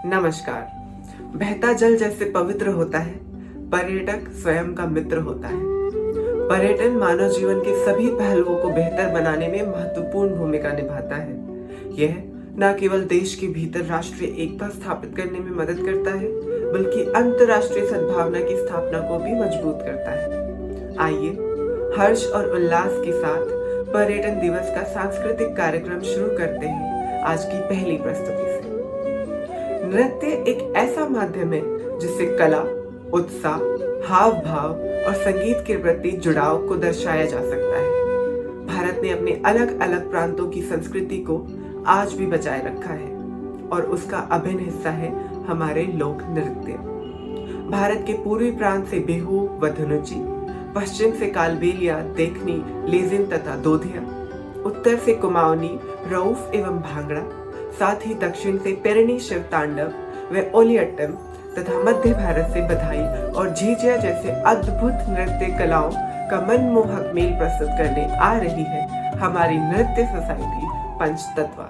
नमस्कार। बहता जल जैसे पवित्र होता है, पर्यटक स्वयं का मित्र होता है। पर्यटन मानव जीवन के सभी पहलुओं को बेहतर बनाने में महत्वपूर्ण भूमिका निभाता है। यह न केवल देश के भीतर राष्ट्रीय एकता स्थापित करने में मदद करता है, बल्कि अंतर्राष्ट्रीय सद्भावना की स्थापना को भी मजबूत करता है। आइए हर्ष और उल्लास के साथ पर्यटन दिवस का सांस्कृतिक कार्यक्रम शुरू करते हैं आज की पहली प्रस्तुति से। नृत्य एक ऐसा माध्यम है जिससे कला, उत्साह, हाव भाव और संगीत के प्रति जुड़ाव को दर्शाया जा सकता है। भारत ने अपने अलग अलग प्रांतों की संस्कृति को आज भी बचाए रखा है और उसका अभिन्न हिस्सा है हमारे लोक नृत्य। भारत के पूर्वी प्रांत से बिहू व धुनुची, पश्चिम से कालबेलिया, देखनी, लेजिम तथा दोधिया, उत्तर से कुमाऊनी, रऊफ एवं भांगड़ा, साथ ही दक्षिण से पेरनी, शिव तांडव व ओलियट्टम तथा मध्य भारत से बधाई और झीझिया जैसे अद्भुत नृत्य कलाओं का मनमोहक मेल प्रस्तुत करने आ रही है हमारी नृत्य सोसाइटी पंचतत्वा।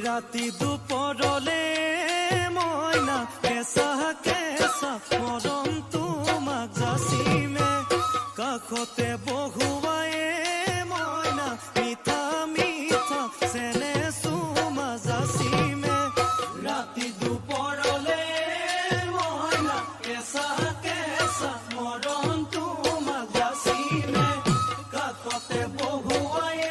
রাতি দুপরলে ময়না কেঁচা কেঁচা মৰম তোমাক যাচিমে কাষতে বহুৱায়ে ময়না মিঠা মিঠা চেনে চুমা যাচিমে ৰাতি দুপৰলে ময়না কেঁচা কেঁচা মৰম তোমাক যাচিমে কাষতে বহুৱায়ে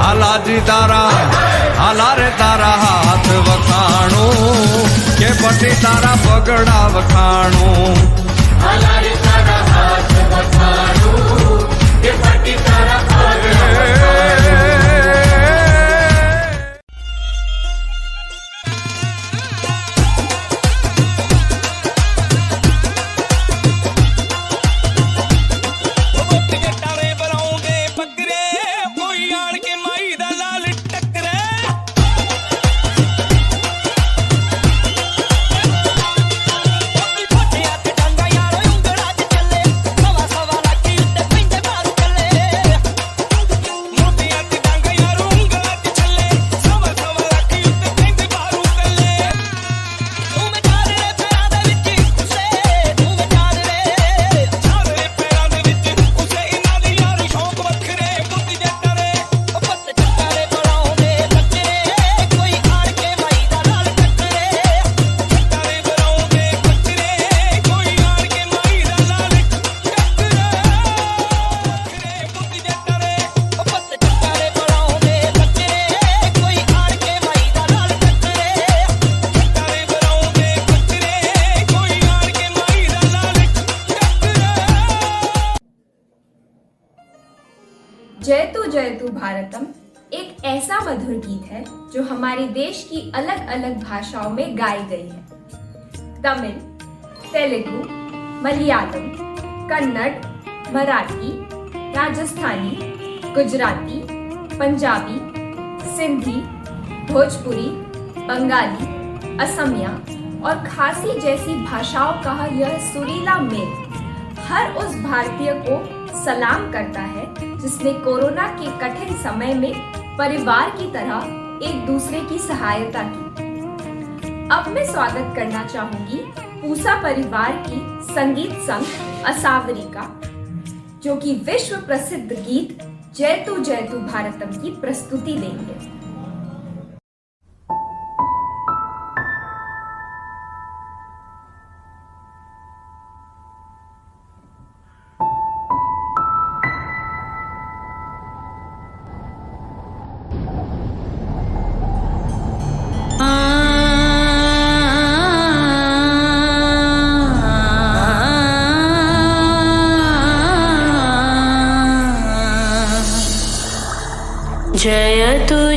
હાલાજી તારા હાલા રે તારા હાથ વખાણું કે પટી તારા પગડા વખાણું હાલા રે તારા હાથ વખાણું કે પટી તારા પગડા વખાણું सवा सवा लाख जयतु भारतम एक ऐसा मधुर गीत है जो हमारे देश की अलग अलग भाषाओं में गाई गई है। तमिल, तेलुगु, मलयालम, कन्नड़, मराठी, राजस्थानी, गुजराती, पंजाबी, सिंधी, भोजपुरी, बंगाली, असमिया और खासी जैसी भाषाओं का यह सुरीला मेल हर उस भारतीय को सलाम करता है जिसने कोरोना के कठिन समय में परिवार की तरह एक दूसरे की सहायता की। अब मैं स्वागत करना चाहूंगी पूसा परिवार की संगीत संघ असावरी का, जो कि विश्व प्रसिद्ध गीत जयतु भारतम की प्रस्तुति देंगे।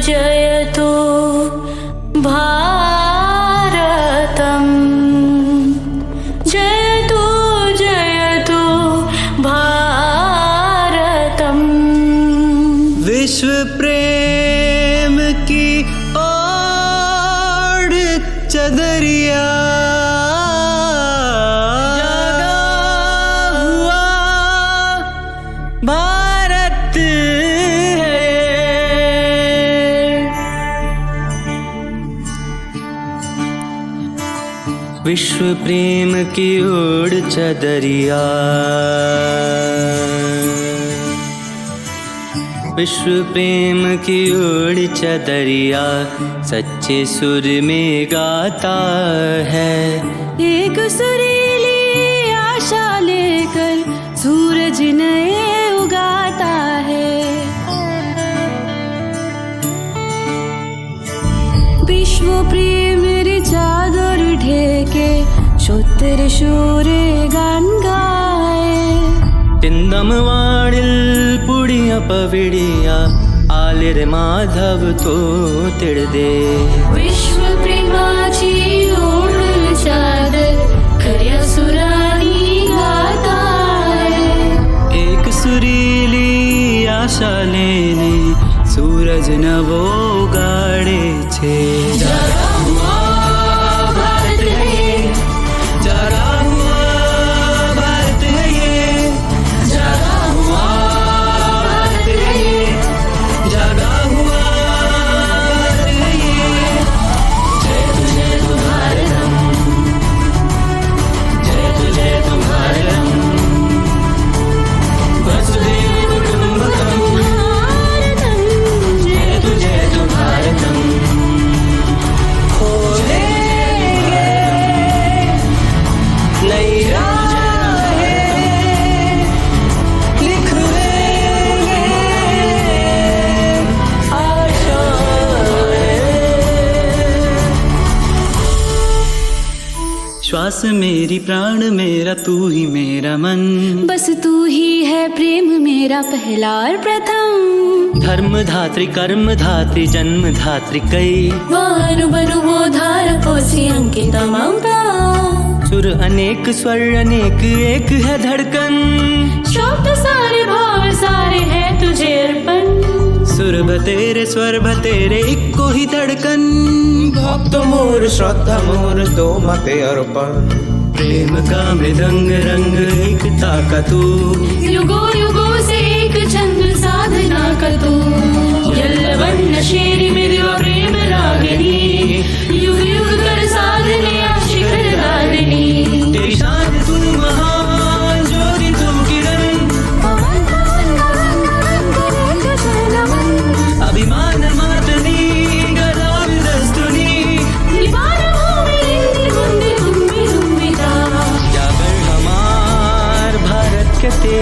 जयतु भारतम, जयतु भारतम। विश्व प्रेम की ओर चदरिया जागा हुआ भारत है। विश्व प्रेम की ओर चदरिया, विश्व प्रेम की ओर चदरिया सच्चे सुर में गाता है। एक सुरीली आशा लेकर सूरज नए उगाता है। विश्व प्रेम रे चादर ढेके शोत्र शोरे गान गाए। तिंदम वाडिल पुड़िया पविड़िया आलिर माधव तो तिड़दे। विश्व प्रेमाची ओढल चादर खऱ्या सुरानी गाता है। एक सुरीली आशा लेने सूरज नवो गाड़े छे। जागा हुआ भारत है ये, जागा हुआ भारत है ये, जागा हुआ भारत है ये। जागा हुआ भारत है ये। जयतु भारतम, जयतु भारतम, वसुदेव कुटुंबकम। भारतम, जयतु भारतम, खोलेंगे नई राहें, लिख देंगे आशाएं। श्वास मेरी प्राण मेरा तू ही मेरा मन। बस तू ही है प्रेम मेरा पहला और प्रथम। धर्म धात्री कर्म धात्री जन्म धात्री कई। वानु बनु वो धार पोसी अंकित ममता। सुर अनेक स्वर अनेक एक है धड़कन। शब्द सारे भाव सारे हैं तुझे अर्पण। सुर बतेरे स्वर बतेरे इक्को ही धड़कन। भक्त मोर श्रद्धा मोर दो मते अर्पण। प्रेम का मृदंग रंग एकता का तू। युगो युगो से एक छंद साधना का तू। यल्लवन्न शेरी मिर्व प्रेम रागिनी। युग युग कर साधने शिखर दारिणी। तेरी शान तू महान ज्योति तू किरण। अभिमान मातनी गदा दस्तुनी। जागर हमार भारत के ते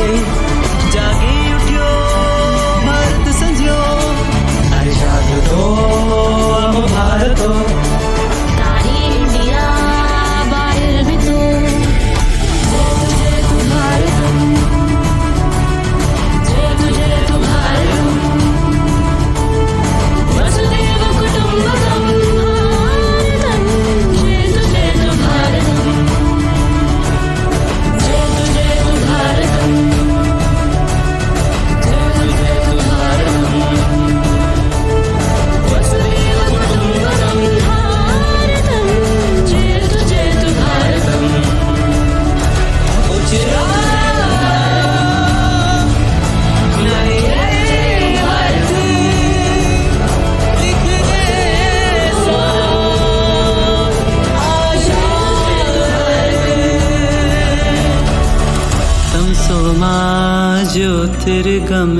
ज्योतिर्गम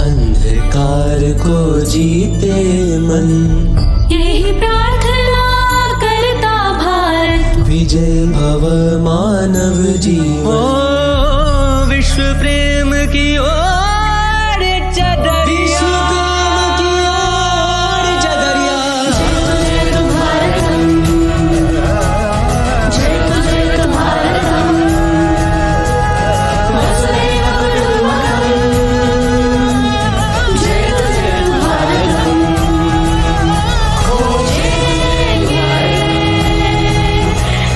अंधकार को जीते मन। यही प्रार्थना करता भारत, विजय भव मानव जीवन। ओ विश्व प्रेम की ओर चदरिया, जय तो भारतम, जय तो भारतम, वसुदेव कुटुम्बकम, जय तो भारतम, खोजेंगे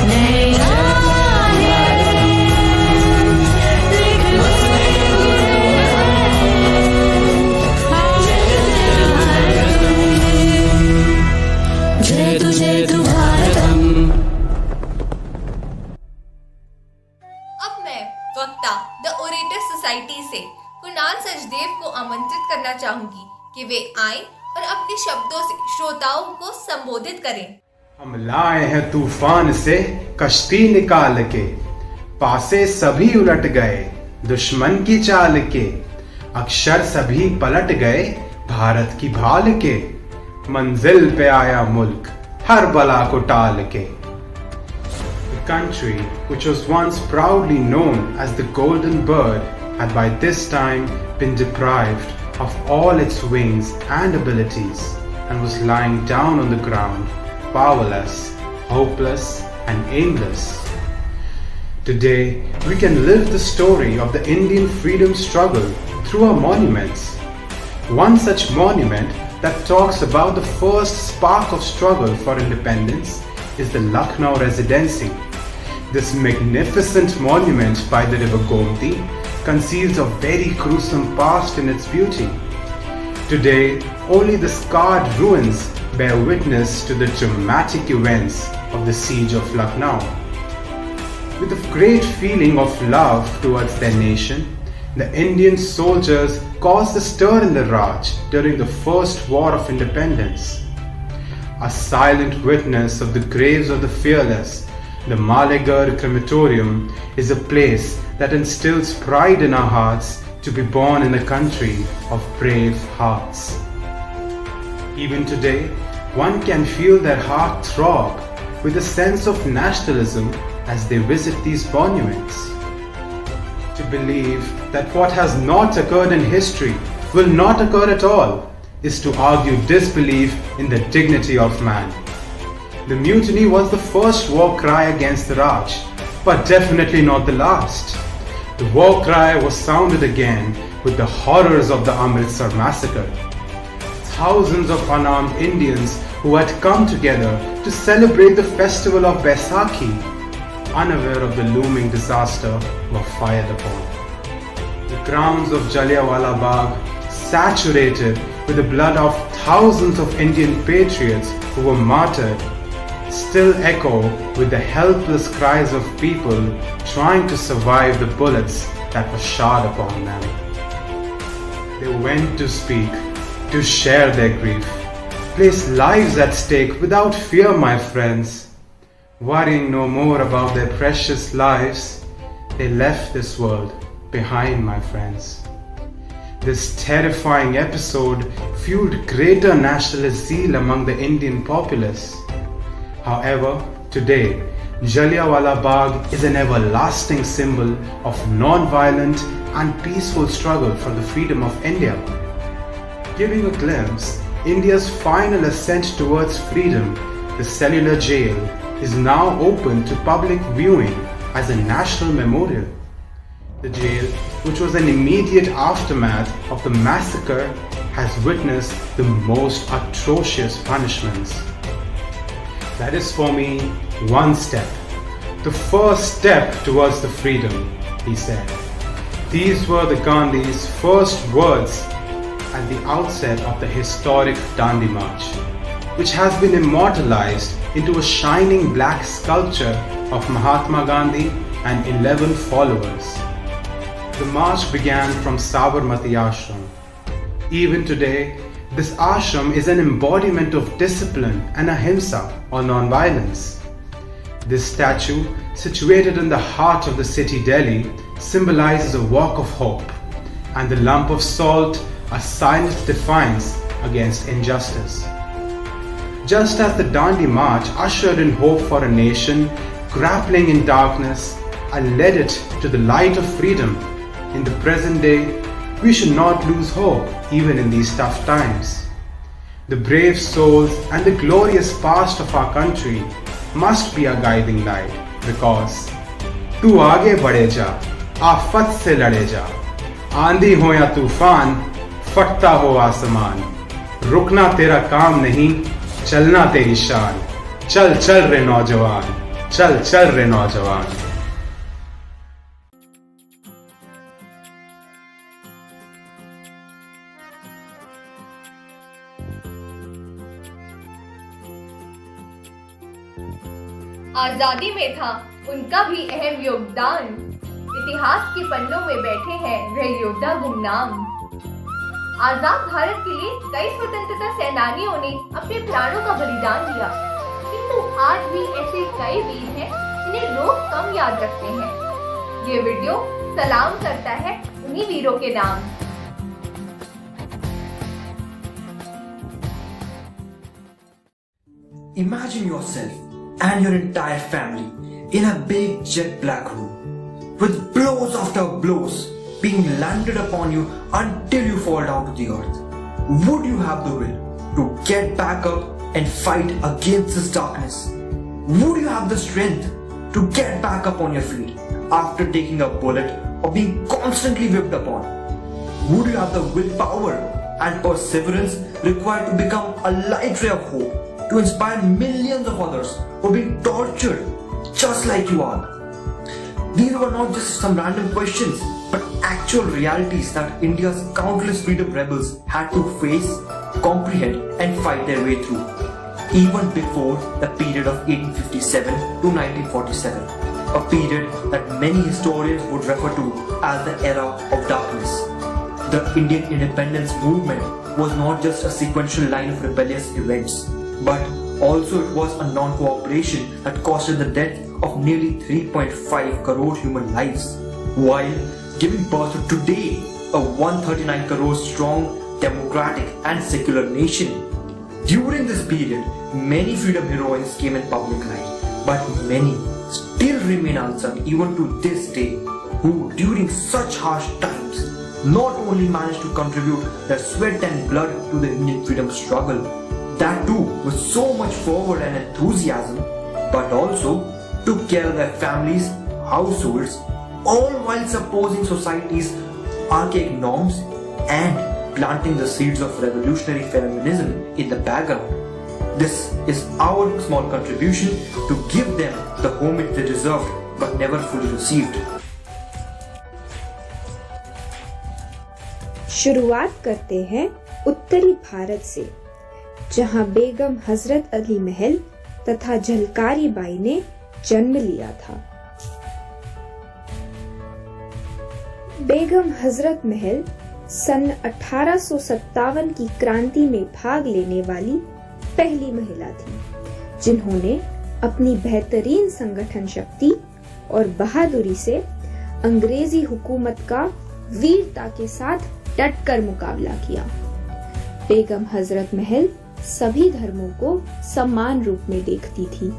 नए राहें, लिख जय तो भारतम। अब मैं वक्ता द ओरेटर सोसाइटी से कुणाल सचदेव को आमंत्रित करना चाहूंगी कि वे आएं और अपने शब्दों से श्रोताओं को संबोधित करें। हम लाए हैं तूफान से कश्ती निकाल के, पासे सभी उलट गए दुश्मन की चाल के, अक्षर सभी पलट गए भारत की भाल के, मंजिल पे आया मुल्क हर बला को टाल के। The country, which was once proudly known as the Golden Bird, had by this time been deprived of all its wings and abilities and was lying down on the ground, powerless, hopeless, and aimless. Today, we can live the story of the Indian freedom struggle through our monuments. One such monument that talks about the first spark of struggle for independence is the Lucknow Residency. This magnificent monument by the river Gomti conceals a very gruesome past in its beauty. Today, only the scarred ruins bear witness to the dramatic events of the siege of Lucknow. With a great feeling of love towards their nation, the Indian soldiers caused a stir in the Raj during the First War of Independence. A silent witness of the graves of the fearless, the Malegarh crematorium is a place that instills pride in our hearts to be born in a country of brave hearts. Even today, one can feel their heart throb with a sense of nationalism as they visit these monuments. To believe that what has not occurred in history will not occur at all is to argue disbelief in the dignity of man. The mutiny was the first war cry against the Raj, but definitely not the last. The war cry was sounded again with the horrors of the Amritsar massacre. Thousands of unarmed Indians who had come together to celebrate the festival of Baisakhi, unaware of the looming disaster, were fired upon. The grounds of Jallianwala Bagh, saturated with the blood of thousands of Indian patriots who were martyred, still echo with the helpless cries of people trying to survive the bullets that were shot upon them. They went to speak, to share their grief, place lives at stake without fear, my friends. Worrying no more about their precious lives, they left this world behind, my friends. This terrifying episode fueled greater nationalist zeal among the Indian populace. However, today, Jallianwala Bagh is an everlasting symbol of non-violent and peaceful struggle for the freedom of India. Giving a glimpse, India's final ascent towards freedom, the cellular jail is now open to public viewing as a national memorial. The jail, which was an immediate aftermath of the massacre, has witnessed the most atrocious punishments. That is for me one step, the first step towards the freedom, he said. These were the Gandhi's first words at the outset of the historic Dandi March, which has been immortalized into a shining black sculpture of Mahatma Gandhi and 11 followers. The march began from Sabarmati Ashram. Even today, this ashram is an embodiment of discipline and ahimsa or non-violence. This statue, situated in the heart of the city Delhi, symbolizes a walk of hope, and the lump of salt a silent defiance against injustice. Just as the Dandi March ushered in hope for a nation grappling in darkness and led it to the light of freedom, in the present day, we should not lose hope even in these tough times. The brave souls and the glorious past of our country must be our guiding light, because तू आगे बढ़े जा, आफत से लड़े जा, आंधी हो या तूफान, फटता हो आसमान, रुकना तेरा काम नहीं, चलना तेरी शान, चल चल रे नौजवान, चल चल रे नौजवान। आजादी में था उनका भी अहम योगदान, इतिहास के पन्नों में बैठे हैं वह योद्धा गुमनाम। आजाद भारत के लिए कई स्वतंत्रता सेनानियों ने अपने प्राणों का बलिदान दिया, किंतु आज भी ऐसे कई वीर हैं जिन्हें लोग कम याद रखते हैं। ये वीडियो सलाम करता है उन्हीं वीरों के नाम। Imagine yourself and your entire family in a big jet black hole, with blows after blows being landed upon you until you fall down to the earth. Would you have the will to get back up and fight against this darkness? Would you have the strength to get back up on your feet after taking a bullet or being constantly whipped upon? Would you have the willpower and perseverance required to become a light ray of hope to inspire millions of others who are being tortured just like you are? These were not just some random questions, but actual realities that India's countless freedom rebels had to face, comprehend and fight their way through, even before the period of 1857 to 1947, a period that many historians would refer to as the era of darkness. The Indian independence movement was not just a sequential line of rebellious events, but also it was a non-cooperation that costed the death of nearly 3.5 crore human lives, while giving birth to today a 139 crore strong, democratic and secular nation. During this period, many freedom heroines came in public light, but many still remain unsung even to this day, who during such harsh times not only managed to contribute their sweat and blood to the Indian freedom struggle, that too with so much fervor and enthusiasm, but also took care of their families, households, all while opposing society's archaic norms and planting the seeds of revolutionary feminism in the background. This is our small contribution to give them the homage they deserved but never fully received. शुरुआत करते हैं उत्तरी भारत से, जहां बेगम हजरत अली महल तथा झलकारी बाई ने जन्म लिया था। बेगम हजरत महल सन 1857 की क्रांति में भाग लेने वाली पहली महिला थी, जिन्होंने अपनी बेहतरीन संगठन शक्ति और बहादुरी से अंग्रेजी हुकूमत का वीरता के साथ डटकर मुकाबला किया। बेगम हजरत महल सभी धर्मों को समान रूप में देखती थी।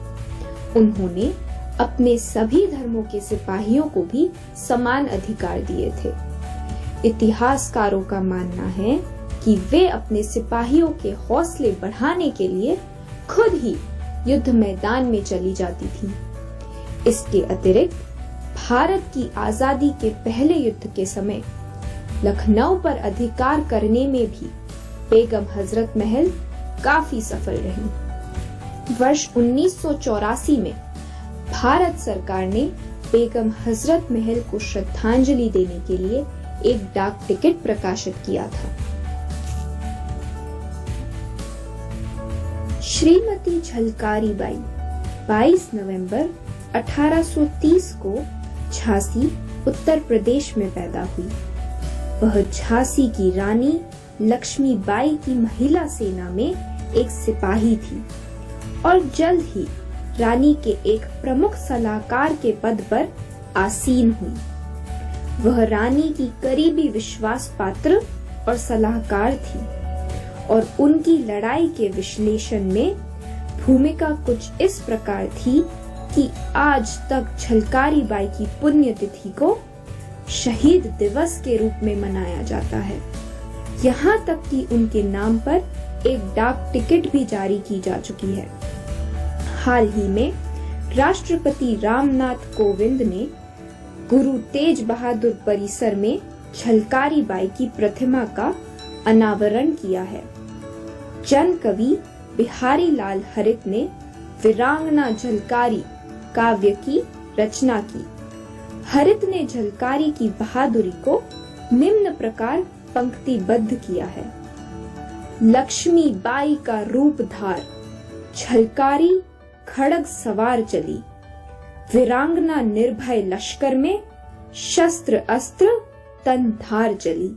उन्होंने अपने सभी धर्मों के सिपाहियों को भी समान अधिकार दिए थे। इतिहासकारों का मानना है कि वे अपने सिपाहियों के हौसले बढ़ाने के लिए खुद ही युद्ध मैदान में चली जाती थीं। इसके अतिरिक्त भारत की आजादी के पहले युद्ध के समय लखनऊ पर अधिकार करने में भी बेगम हजरत महल काफी सफल रही। वर्ष 1984 में भारत सरकार ने बेगम हजरत महल को श्रद्धांजलि देने के लिए एक डाक टिकट प्रकाशित किया था। श्रीमती झलकारी बाई 22 नवंबर 1830 को झांसी, उत्तर प्रदेश में पैदा हुई। वह झांसी की रानी लक्ष्मीबाई की महिला सेना में एक सिपाही थी और जल्द ही रानी के एक प्रमुख सलाहकार के पद पर आसीन हुई। वह रानी की करीबी विश्वास पात्र और सलाहकार थी और उनकी लड़ाई के विश्लेषण में भूमिका कुछ इस प्रकार थी कि आज तक झलकारी बाई की पुण्यतिथि को शहीद दिवस के रूप में मनाया जाता है। यहाँ तक कि उनके नाम पर एक डाक टिकट भी जारी की जा चुकी है। हाल ही में राष्ट्रपति रामनाथ कोविंद ने गुरु तेज बहादुर परिसर में झलकारी बाई की प्रतिमा का अनावरण किया है। जन कवि बिहारी लाल हरित ने वीरांगना झलकारी काव्य की रचना की। हरित ने झलकारी की बहादुरी को निम्न प्रकार पंक्तिबद्ध किया है। लक्ष्मी बाई का रूप धार, झलकारी खड़ग सवार चली, वीरांगना निर्भय लश्कर में शस्त्र अस्त्र तन धार चली।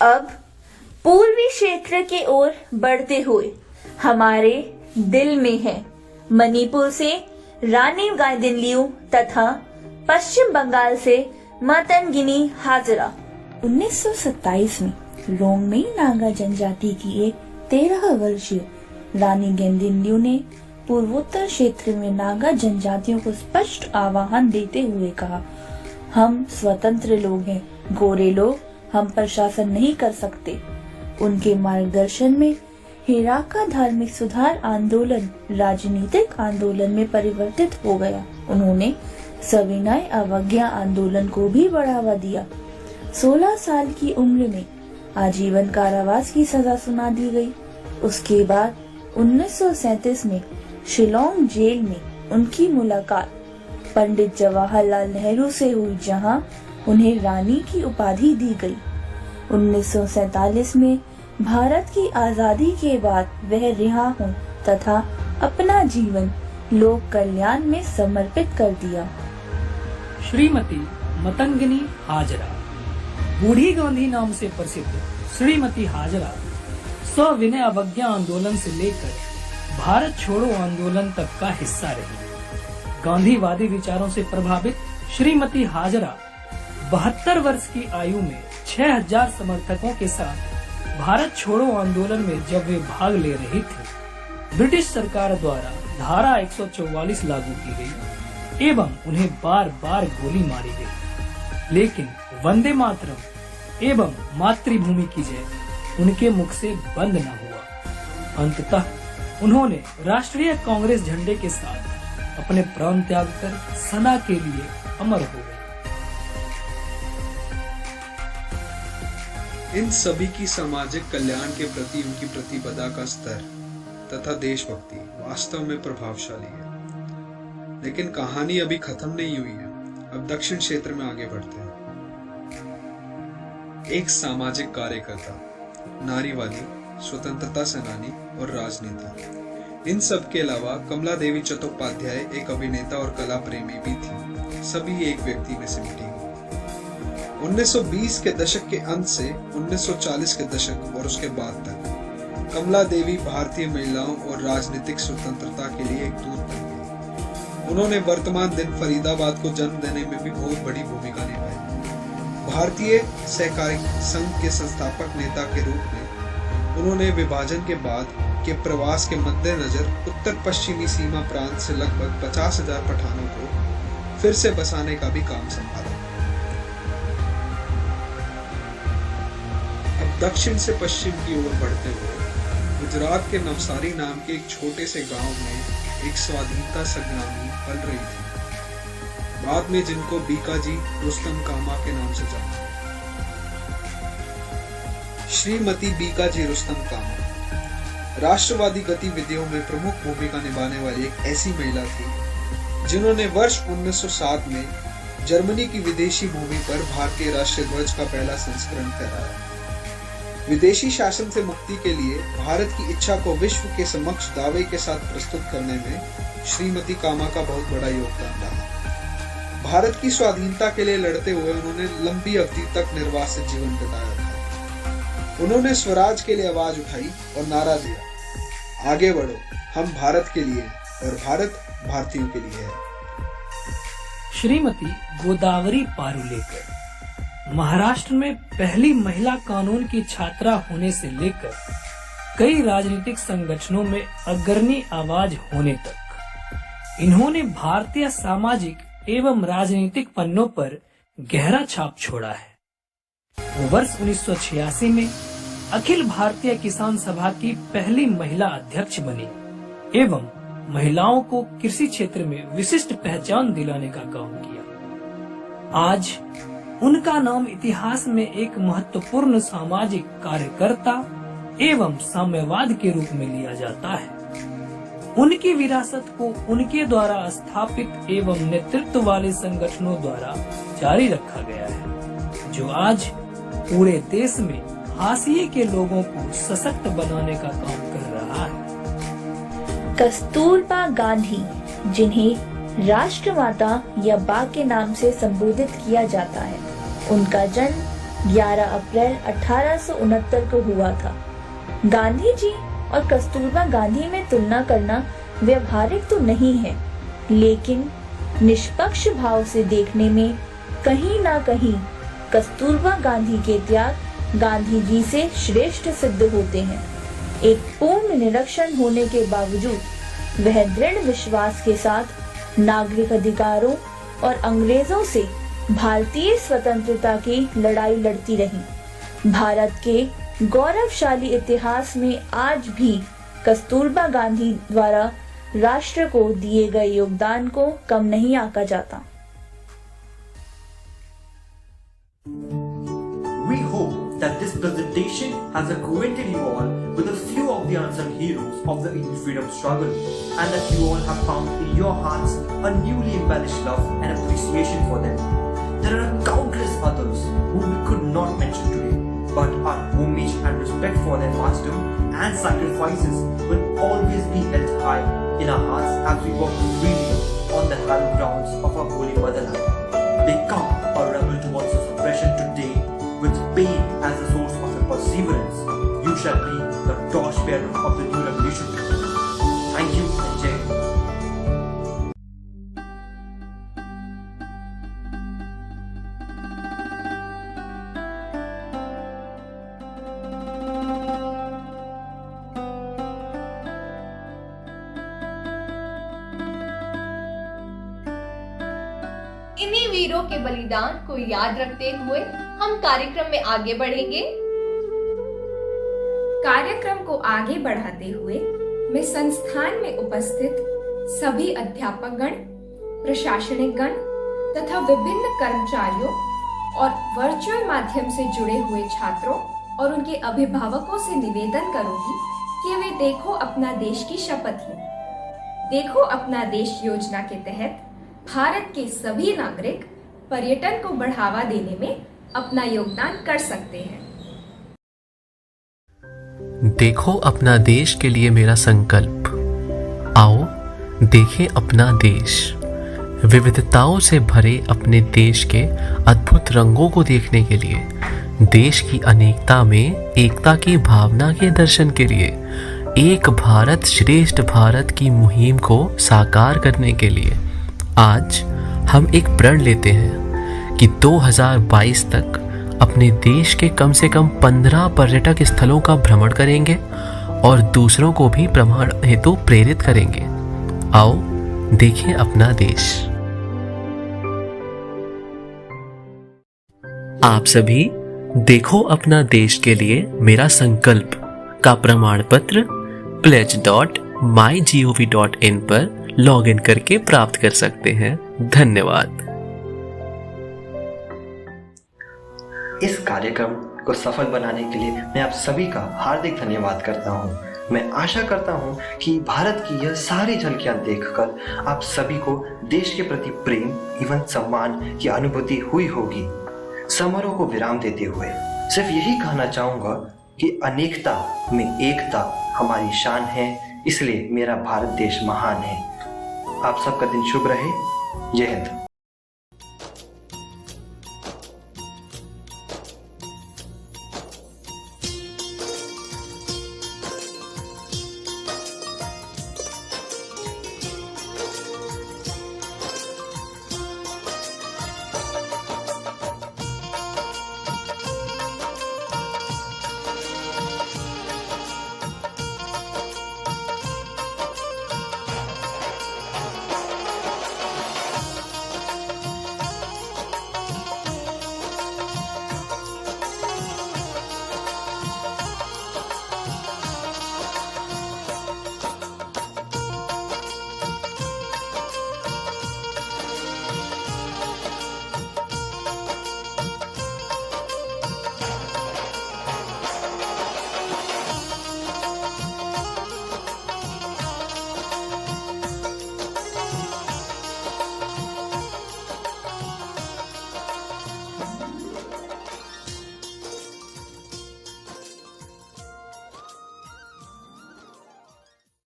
अब पूर्वी क्षेत्र की ओर बढ़ते हुए हमारे दिल में है मणिपुर से रानी गाइदिन्ल्यू तथा पश्चिम बंगाल से मतंगिनी हाजरा। 1927 में रोंगमेई नागा जनजाति की एक 13 वर्षीय रानी गाइदिन्ल्यू ने पूर्वोत्तर क्षेत्र में नागा जनजातियों को स्पष्ट आह्वान देते हुए कहा, हम स्वतंत्र लोग हैं, गोरे लोग हम पर शासन नहीं कर सकते। उनके मार्गदर्शन में हिराका धार्मिक सुधार आंदोलन राजनीतिक आंदोलन में परिवर्तित हो गया। उन्होंने सविनय अवज्ञा आंदोलन को भी बढ़ावा दिया। 16 साल की उम्र में आजीवन कारावास की सजा सुना दी गई। उसके बाद 1937 में शिलोंग जेल में उनकी मुलाकात पंडित जवाहरलाल नेहरू से हुई, जहां उन्हें रानी की उपाधि दी गई। 1947 में भारत की आजादी के बाद वह रिहा हुई तथा अपना जीवन लोक कल्याण में समर्पित कर दिया। श्रीमती मतंगिनी हाजरा, बूढ़ी गांधी नाम से प्रसिद्ध श्रीमती हाजरा सविनय अवज्ञा आंदोलन से लेकर भारत छोड़ो आंदोलन तक का हिस्सा रही। गांधीवादी विचारों से प्रभावित श्रीमती हाजरा 72 वर्ष की आयु में 6000 समर्थकों के साथ भारत छोड़ो आंदोलन में जब वे भाग ले रहे थे, ब्रिटिश सरकार द्वारा धारा 144 लागू की गई एवं उन्हें बार बार गोली मारी गई, लेकिन वंदे मातरम एवं मातृभूमि की जय उनके मुख से बंद न हुआ। अंततः उन्होंने राष्ट्रीय कांग्रेस झंडे के साथ अपने प्राण त्याग कर सदा के लिए अमर हो गए। इन सभी की सामाजिक कल्याण के प्रति उनकी प्रतिबद्धता का स्तर तथा देशभक्ति वास्तव में प्रभावशाली है। लेकिन कहानी अभी खत्म नहीं हुई है। अब दक्षिण क्षेत्र में आगे बढ़ते हैं। एक सामाजिक कार्यकर्ता, नारीवादी, स्वतंत्रता सेनानी और राजनेता। इन सब के अलावा कमला देवी चट्टोपाध्याय एक अभिनेता और कला प्रेमी भी थी। सभी एक व्यक्ति में सिमटी गई। 1920 के दशक के अंत से 1940 के दशक और उसके बाद तक कमला देवी भारतीय महिलाओं और राजनीतिक स्वतंत्रता के लिए एक दूत बन गई। उन्होंने वर्तमान दिन फरीदाबाद को जन्म देने में भी बहुत बड़ी भूमिका निभाई। भारतीय सहकारी संघ के संस्थापक नेता के रूप में उन्होंने विभाजन के बाद के प्रवास के मद्देनजर उत्तर पश्चिमी सीमा प्रांत से लगभग 50,000 पठानों को फिर से बसाने का भी काम संभाला। दक्षिण से पश्चिम की ओर बढ़ते हुए गुजरात के नवसारी नाम के एक छोटे से गांव में एक स्वाधीनता संग्रामी पल रही थी, बाद में जिनको बीकाजी रुस्तम कामा के नाम से जाना। श्रीमती बीकाजी रुस्तम कामा राष्ट्रवादी गतिविधियों में प्रमुख भूमिका निभाने वाली एक ऐसी महिला थी जिन्होंने वर्ष 1907 में जर्मनी की विदेशी भूमि पर भारतीय राष्ट्रीय ध्वज का पहला संस्करण फहराया। विदेशी शासन से मुक्ति के लिए भारत की इच्छा को विश्व के समक्ष दावे के साथ प्रस्तुत करने में श्रीमती कामा का बहुत बड़ा योगदान रहा। भारत की स्वाधीनता के लिए लड़ते हुए उन्होंने लंबी अवधि तक निर्वासित जीवन बिताया था। उन्होंने स्वराज के लिए आवाज उठाई और नारा दिया, आगे बढ़ो, हम भारत के लिए और भारत भारतीयों के लिए है। श्रीमती गोदावरी पारुलेकर महाराष्ट्र में पहली महिला कानून की छात्रा होने से लेकर कई राजनीतिक संगठनों में अग्रणी आवाज होने तक इन्होंने भारतीय सामाजिक एवं राजनीतिक पन्नों पर गहरा छाप छोड़ा है। वर्ष 1986 में अखिल भारतीय किसान सभा की पहली महिला अध्यक्ष बनी एवं महिलाओं को कृषि क्षेत्र में विशिष्ट पहचान दिलाने का काम किया। आज उनका नाम इतिहास में एक महत्वपूर्ण सामाजिक कार्यकर्ता एवं साम्यवाद के रूप में लिया जाता है। उनकी विरासत को उनके द्वारा स्थापित एवं नेतृत्व वाले संगठनों द्वारा जारी रखा गया है, जो आज पूरे देश में हाशिए के लोगों को सशक्त बनाने का काम कर रहा है। कस्तूरबा गांधी, जिन्हें राष्ट्रमाता या बा के नाम से संबोधित किया जाता है, उनका जन्म 11 अप्रैल 1869 को हुआ था। गांधी जी और कस्तूरबा गांधी में तुलना करना व्यवहारिक तो नहीं है, लेकिन निष्पक्ष भाव से देखने में कहीं ना कहीं कस्तूरबा गांधी के त्याग गांधी जी से श्रेष्ठ सिद्ध होते हैं। एक पूर्ण निरीक्षण होने के बावजूद वह दृढ़ विश्वास के साथ नागरिक अधिकारों और अंग्रेजों से भारतीय स्वतंत्रता की लड़ाई लड़ती रही। भारत के गौरवशाली इतिहास में आज भी कस्तूरबा गांधी द्वारा राष्ट्र को दिए गए योगदान को कम नहीं आंका जाता। We hope that this presentation has acquainted you all with a few of the unsung heroes of the Indian freedom struggle, and that you all have found in your hearts a newly embellished love and appreciation for them. There are countless others whom we could not mention today, but our homage and respect for their martyrdom and sacrifices will always be held high in our hearts as we walk freely on the hallowed grounds of our holy motherland. They come a rebel towards this oppression today, with pain as the source of their perseverance. You shall be the torchbearer of the new revolution. Thank you and Jai Hind. इन्हीं वीरों के बलिदान को याद रखते हुए हम कार्यक्रम में आगे बढ़ेंगे। कार्यक्रम को आगे बढ़ाते हुए मैं संस्थान में उपस्थित सभी अध्यापकगण, प्रशासनिक गण तथा विभिन्न कर्मचारियों और वर्चुअल माध्यम से जुड़े हुए छात्रों और उनके अभिभावकों से निवेदन करूंगी कि वे देखो अपना देश की शपथ लें। देखो अपना देश योजना के तहत भारत के सभी नागरिक पर्यटन को बढ़ावा देने में अपना योगदान कर सकते हैं। देखो अपना देश के लिए मेरा संकल्प। आओ देखें अपना देश। विविधताओं से भरे अपने देश के अद्भुत रंगों को देखने के लिए, देश की अनेकता में एकता की भावना के दर्शन के लिए, एक भारत श्रेष्ठ भारत की मुहिम को साकार करने के लिए आज हम एक प्रण लेते हैं कि 2022 तक अपने देश के कम से कम 15 पर्यटक स्थलों का भ्रमण करेंगे और दूसरों को भी भ्रमण हेतु प्रेरित करेंगे। आओ देखें अपना देश। आप सभी देखो अपना देश के लिए मेरा संकल्प का प्रमाण पत्र pledge.mygov.in पर लॉगिन करके प्राप्त कर सकते हैं। धन्यवाद। इस कार्यक्रम को सफल बनाने के लिए मैं आप सभी का हार्दिक धन्यवाद करता हूं। मैं आशा करता हूं कि भारत की यह सारी झलकियां देखकर आप सभी को देश के प्रति प्रेम एवं सम्मान की अनुभूति हुई होगी। समारोह को विराम देते हुए सिर्फ यही कहना चाहूंगा कि अनेकता में एकता हमारी शान है, इसलिए मेरा भारत देश महान है। आप सबका दिन शुभ रहे। जय हिंद।